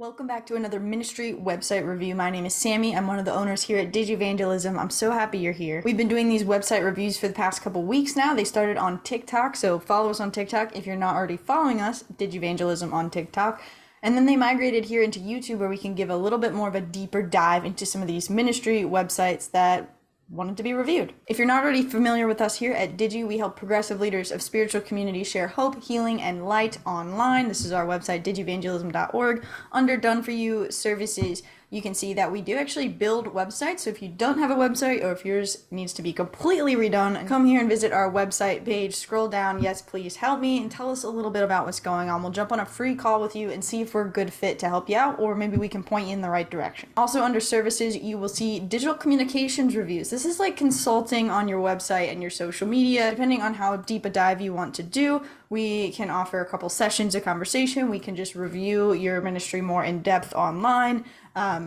Welcome back to another ministry website review. My name is Sammy. I'm one of the owners here at Digivangelism. I'm so happy you're here. We've been doing these website reviews for the past couple weeks now. They started on TikTok, so follow us on TikTok if you're not already following us, Digivangelism on TikTok. And then they migrated here into YouTube where we can give a little bit more of a deeper dive into some of these ministry websites that wanted to be reviewed. If you're not already familiar with us here at Digi, we help progressive leaders of spiritual communities share hope, healing, and light online. This is our website, digivangelism.org. Under Done For You services, you can see that we do actually build websites. So if you don't have a website or if yours needs to be completely redone, come here and visit our website page, scroll down, yes, please help me, and tell us a little bit about what's going on. We'll jump on a free call with you and see if we're a good fit to help you out, or maybe we can point you in the right direction. Also under services, you will see digital communications reviews. This is like consulting on your website and your social media. Depending on how deep a dive you want to do, we can offer a couple sessions of conversation. We can just review your ministry more in depth online.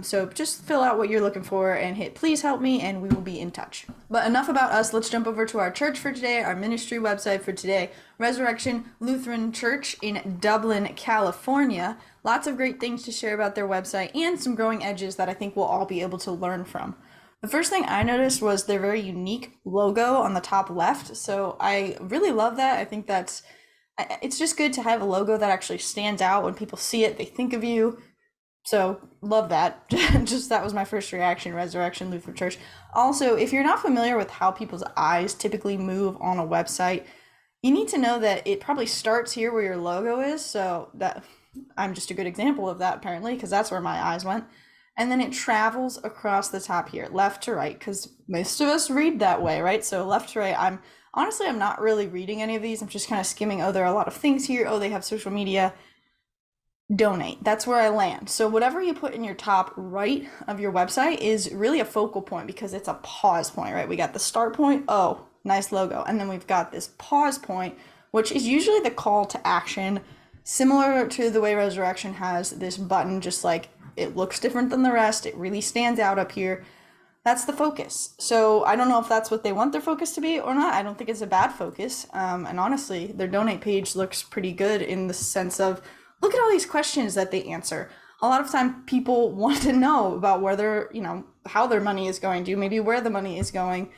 So just fill out what you're looking for and hit please help me and we will be in touch. But enough about us. Let's jump over to our church for today, our ministry website for today, Resurrection Lutheran Church in Dublin, California. Lots of great things to share about their website and some growing edges that I think we'll all be able to learn from. The first thing I noticed was their very unique logo on the top left. So I really love that. I think it's just good to have a logo that actually stands out. When people see it, they think of you. So love that. Just that was my first reaction, Resurrection Lutheran Church. Also, if you're not familiar with how people's eyes typically move on a website, you need to know that it probably starts here where your logo is. So that I'm just a good example of that apparently, because that's where my eyes went. And then it travels across the top here, left to right, because most of us read that way, right? So left to right, I'm not really reading any of these. I'm just kind of skimming. Oh, there are a lot of things here. Oh, they have social media. Donate. That's where I land. So whatever you put in your top right of your website is really a focal point because it's a pause point, right? We got the start point. Oh, nice logo. And then we've got this pause point, which is usually the call to action, similar to the way Resurrection has this button, just like it looks different than the rest. It really stands out up here. That's the focus. So I don't know if that's what they want their focus to be or not. I don't think it's a bad focus. And honestly, their donate page looks pretty good in the sense of, look at all these questions that they answer. A lot of time people want to know about whether, how their money is going to, maybe where the money is going.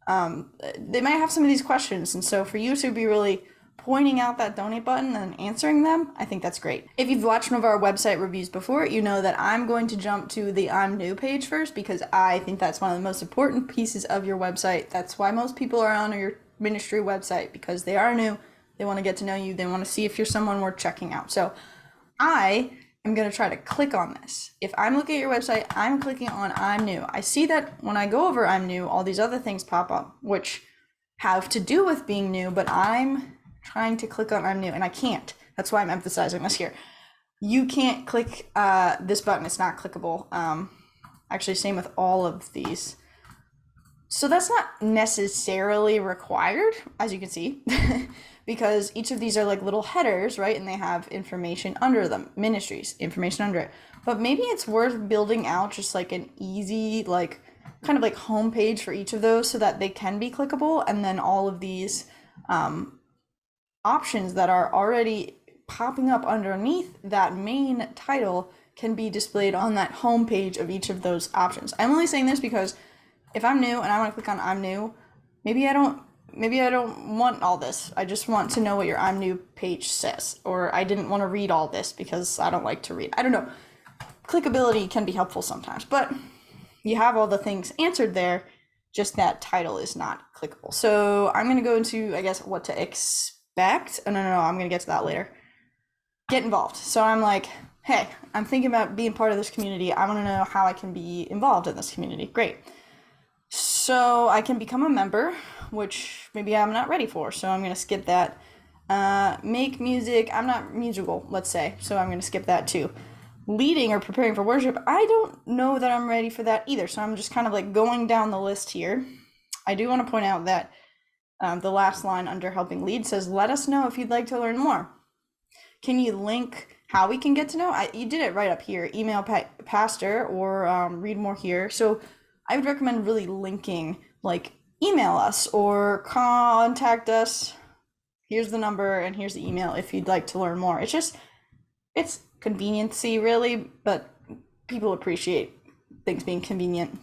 They might have some of these questions. And so for you to be really pointing out that donate button and answering them, I think that's great. If you've watched one of our website reviews before, you know that I'm going to jump to the I'm new page first because I think that's one of the most important pieces of your website. That's why most people are on your ministry website, because they are new. They want to get to know you. They want to see if you're someone worth checking out. So I am going to try to click on this. If I'm looking at your website, I'm clicking on I'm new. I see that when I go over I'm new, all these other things pop up, which have to do with being new, but I'm trying to click on I'm new and I can't. That's why I'm emphasizing this here. You can't click this button. It's not clickable. Actually, same with all of these. So that's not necessarily required, as you can see, because each of these are like little headers, right? And they have information under them, ministries, information under it. But maybe it's worth building out just like an easy, like kind of like homepage for each of those so that they can be clickable. And then all of these options that are already popping up underneath that main title can be displayed on that homepage of each of those options. I'm only saying this because if I'm new and I want to click on I'm new, maybe I don't want all this. I just want to know what your I'm new page says, or I didn't want to read all this because I don't like to read. I don't know. Clickability can be helpful sometimes, but you have all the things answered there, just that title is not clickable. So I'm going to go into, I guess, what to expect. No, I'm going to get to that later. Get involved. So I'm like, hey, I'm thinking about being part of this community. I want to know how I can be involved in this community. Great. So I can become a member, which maybe I'm not ready for. So I'm going to skip that. Make music. I'm not musical, let's say. So I'm going to skip that too. Leading or preparing for worship. I don't know that I'm ready for that either. So I'm just kind of like going down the list here. I do want to point out that the last line under helping lead says, let us know if you'd like to learn more. Can you link how we can get to know? You did it right up here. Email pastor or read more here. So I would recommend really linking, like email us or contact us. Here's the number and here's the email if you'd like to learn more. It's conveniency really, but people appreciate things being convenient.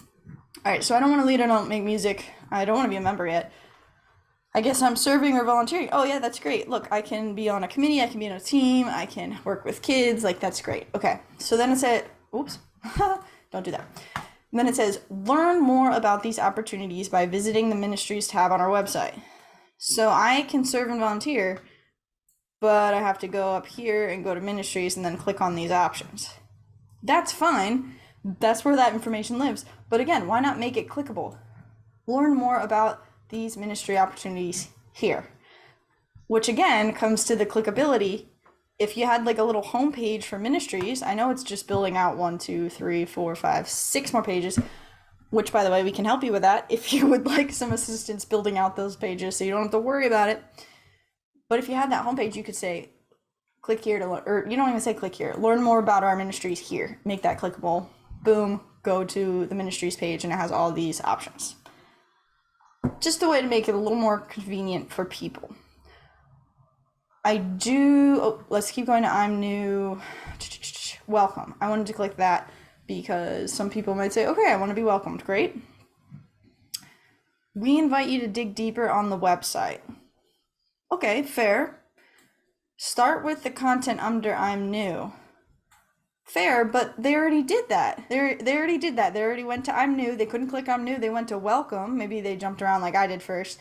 All right, so I don't want to lead, I don't make music, I don't want to be a member yet. I guess I'm serving or volunteering. Oh yeah, that's great. Look, I can be on a committee, I can be on a team, I can work with kids, like that's great. Okay, so then it said, oops, don't do that. And then it says, learn more about these opportunities by visiting the ministries tab on our website. So I can serve and volunteer, but I have to go up here and go to ministries and then click on these options. That's fine. That's where that information lives. But again, why not make it clickable? Learn more about these ministry opportunities here, which again comes to the clickability. If you had like a little homepage for ministries, I know it's just building out 1, 2, 3, 4, 5, 6 more pages, which by the way, we can help you with that if you would like some assistance building out those pages so you don't have to worry about it. But if you had that homepage, you could say, click here to learn, or you don't even say click here, learn more about our ministries here, make that clickable, boom, go to the ministries page and it has all these options. Just a way to make it a little more convenient for people. Let's keep going to I'm new, welcome. I wanted to click that because some people might say, okay, I want to be welcomed, great. We invite you to dig deeper on the website. Okay, fair. Start with the content under I'm new. Fair, but they already did that. They already did that. They already went to I'm new. They couldn't click I'm new. They went to welcome. Maybe they jumped around like I did first.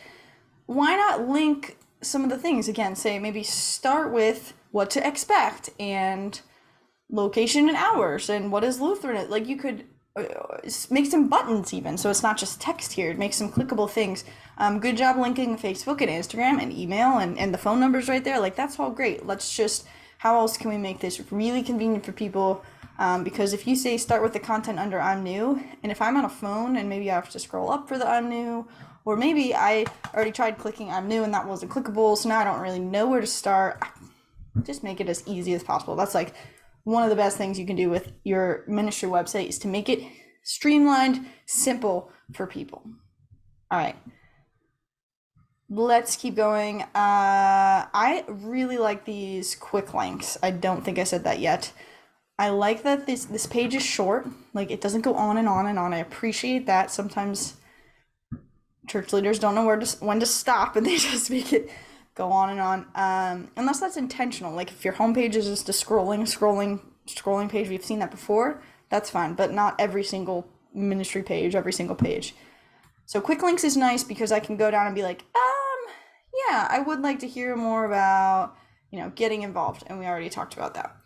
Why not link some of the things again? Say maybe start with what to expect and location and hours and what is Lutheran. Like you could make some buttons even, so it's not just text here. Make some clickable things. Good job linking Facebook and Instagram and email and the phone numbers right there. Like that's all great. Let's just, how else can we make this really convenient for people? Because if you say start with the content under I'm new, and if I'm on a phone and maybe I have to scroll up for the I'm new, or maybe I already tried clicking I'm new and that wasn't clickable, so now I don't really know where to start, just make it as easy as possible. That's like one of the best things you can do with your ministry website is to make it streamlined, simple for people. All right. Let's keep going. I really like these quick links. I don't think I said that yet. I like that this page is short. Like it doesn't go on and on and on. I appreciate that. Sometimes church leaders don't know when to stop and they just make it go on and on. Unless that's intentional. Like if your homepage is just a scrolling page, we've seen that before, that's fine, but not every single ministry page, every single page. So quick links is nice because I can go down and be like, yeah, I would like to hear more about, getting involved. And we already talked about that.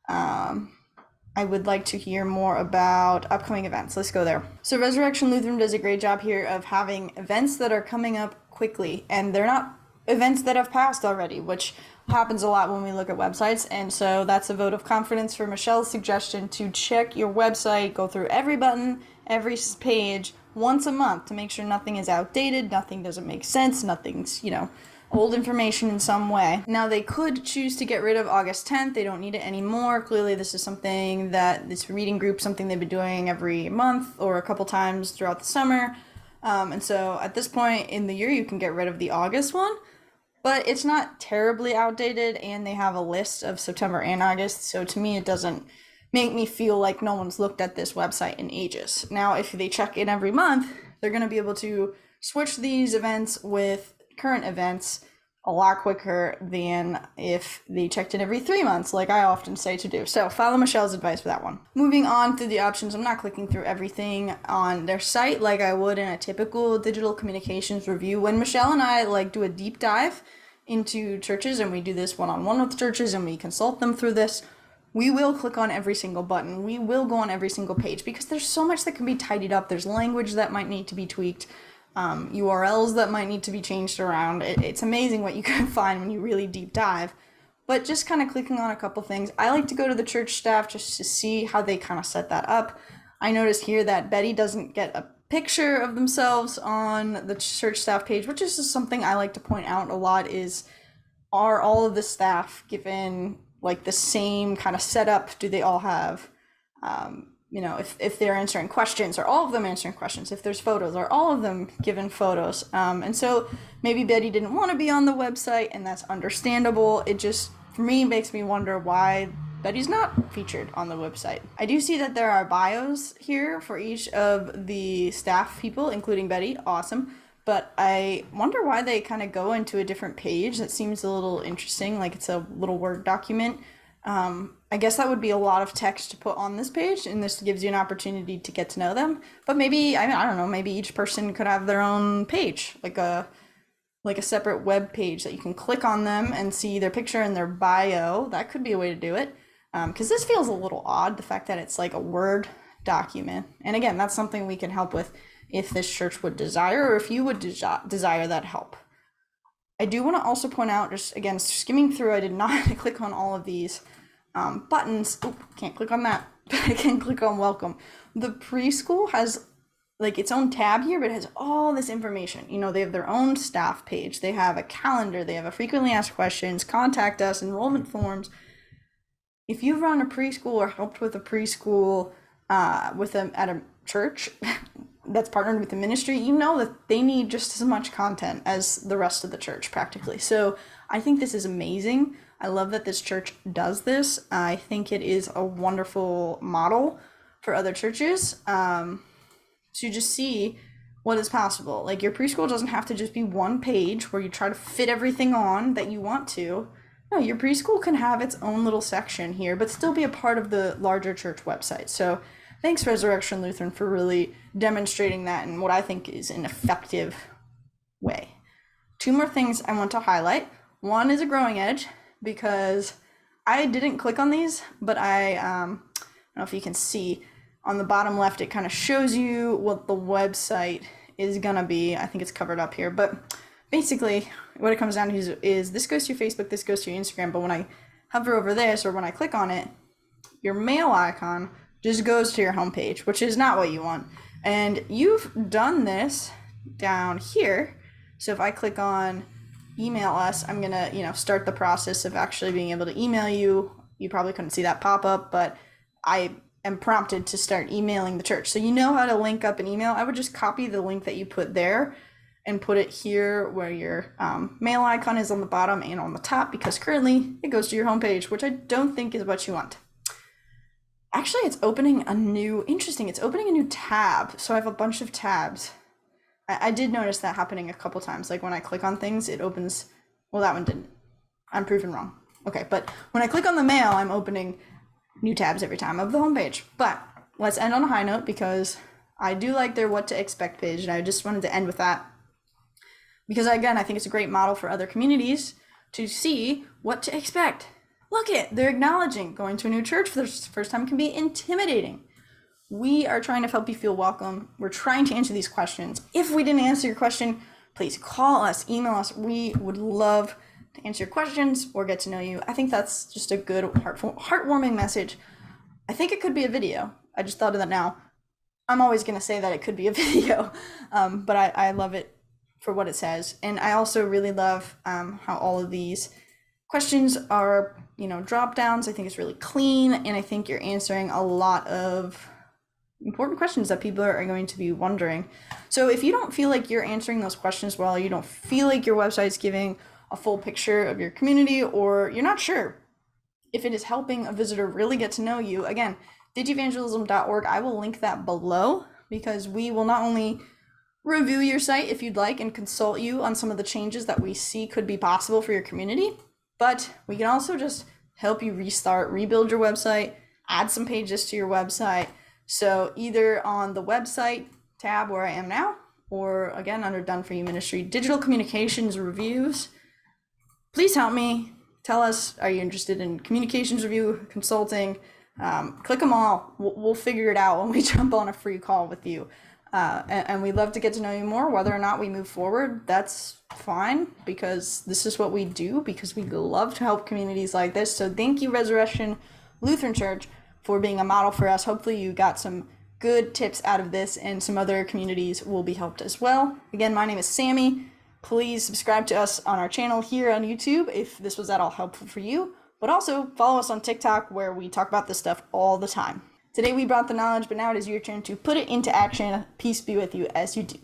I would like to hear more about upcoming events. Let's go there. So Resurrection Lutheran does a great job here of having events that are coming up quickly, and they're not events that have passed already, which happens a lot when we look at websites. And so that's a vote of confidence for Michelle's suggestion to check your website, go through every button, every page once a month to make sure nothing is outdated, nothing doesn't make sense, nothing's, old information in some way. Now they could choose to get rid of August 10th. They don't need it anymore. Clearly this is something that this reading group, something they've been doing every month or a couple times throughout the summer. And so at this point in the year, you can get rid of the August one, but it's not terribly outdated and they have a list of September and August. So to me, it doesn't make me feel like no one's looked at this website in ages. Now, if they check in every month, they're going to be able to switch these events with current events a lot quicker than if they checked in every 3 months, like I often say to do. So follow Michelle's advice for that one. Moving on through the options, I'm not clicking through everything on their site like I would in a typical digital communications review. When Michelle and I do a deep dive into churches, and we do this one-on-one with churches and we consult them through this, we will click on every single button. We will go on every single page because there's so much that can be tidied up. There's language that might need to be tweaked. URLs that might need to be changed around. It's amazing what you can find when you really deep dive. But just kind of clicking on a couple things. I like to go to the church staff just to see how they kind of set that up. I noticed here that Betty doesn't get a picture of themselves on the church staff page, which is just something I like to point out a lot are all of the staff given like the same kind of setup? Do they all have if they're answering questions, are all of them answering questions? If there's photos, are all of them given photos? And so maybe Betty didn't want to be on the website, and that's understandable. It just, for me, makes me wonder why Betty's not featured on the website. I do see that there are bios here for each of the staff people, including Betty. Awesome. But I wonder why they kind of go into a different page. That seems a little interesting, like it's a little Word document. I guess that would be a lot of text to put on this page, and this gives you an opportunity to get to know them. But maybe, I don't know, maybe each person could have their own page, like a separate web page that you can click on them and see their picture and their bio. That could be a way to do it. Because this feels a little odd, the fact that it's like a Word document. And again, that's something we can help with if this church would desire, or if you would desire that help. I do want to also point out, just again, skimming through, I did not click on all of these buttons. Oh, can't click on that. I can click on welcome. The preschool has like its own tab here, but it has all this information. You know, they have their own staff page. They have a calendar. They have a frequently asked questions, contact us, enrollment forms. If you've run a preschool or helped with a preschool at a church that's partnered with the ministry, you know that they need just as much content as the rest of the church practically. So I think this is amazing. I love that this church does this. I think it is a wonderful model for other churches to just see what is possible. Like, your preschool doesn't have to just be one page where you try to fit everything on that you want to. No, your preschool can have its own little section here, but still be a part of the larger church website. So thanks, Resurrection Lutheran, for really demonstrating that in what I think is an effective way. Two more things I want to highlight. One is a growing edge, because I didn't click on these, but I don't know if you can see on the bottom left, it kind of shows you what the website is gonna be. I think it's covered up here, but basically what it comes down to is this goes to your Facebook, this goes to your Instagram, but when I hover over this, or when I click on it, your mail icon just goes to your homepage, which is not what you want. And you've done this down here. So if I click on email us, I'm gonna, start the process of actually being able to email you. You probably couldn't see that pop up, but I am prompted to start emailing the church. So you know how to link up an email. I would just copy the link that you put there and put it here where your mail icon is on the bottom and on the top, because currently it goes to your homepage, which I don't think is what you want. Actually, it's opening a new tab. So I have a bunch of tabs. I did notice that happening a couple times. Like when I click on things, it opens, well, that one didn't. I'm proven wrong. Okay, but when I click on the mail, I'm opening new tabs every time of the homepage. But let's end on a high note, because I do like their what to expect page, and I just wanted to end with that. Because again, I think it's a great model for other communities to see what to expect. Look they're acknowledging going to a new church for the first time can be intimidating. We are trying to help you feel welcome. We're trying to answer these questions. If we didn't answer your question, please call us, email us. We would love to answer your questions or get to know you. I think that's just a good, heartwarming message. I think it could be a video. I just thought of that now. I'm always going to say that it could be a video, but I love it for what it says. And I also really love how all of these questions are, drop downs. I think it's really clean, and I think you're answering a lot of important questions that people are going to be wondering. So if you don't feel like you're answering those questions well, you don't feel like your website's giving a full picture of your community, or you're not sure if it is helping a visitor really get to know you, again, digivangelism.org, I will link that below, because we will not only review your site if you'd like and consult you on some of the changes that we see could be possible for your community, but we can also just help you rebuild your website, add some pages to your website. So either on the website tab where I am now, or again, under Done For You Ministry, digital communications reviews. Please help me. Tell us, are you interested in communications review, consulting? Click them all. We'll figure it out when we jump on a free call with you. And we'd love to get to know you more. Whether or not we move forward, that's fine, because this is what we do, because we love to help communities like this. So thank you, Resurrection Lutheran Church, for being a model for us. Hopefully you got some good tips out of this, and some other communities will be helped as well. Again, my name is Sammy. Please subscribe to us on our channel here on YouTube if this was at all helpful for you, but also follow us on TikTok, where we talk about this stuff all the time. Today we brought the knowledge, but now it is your turn to put it into action. Peace be with you as you do.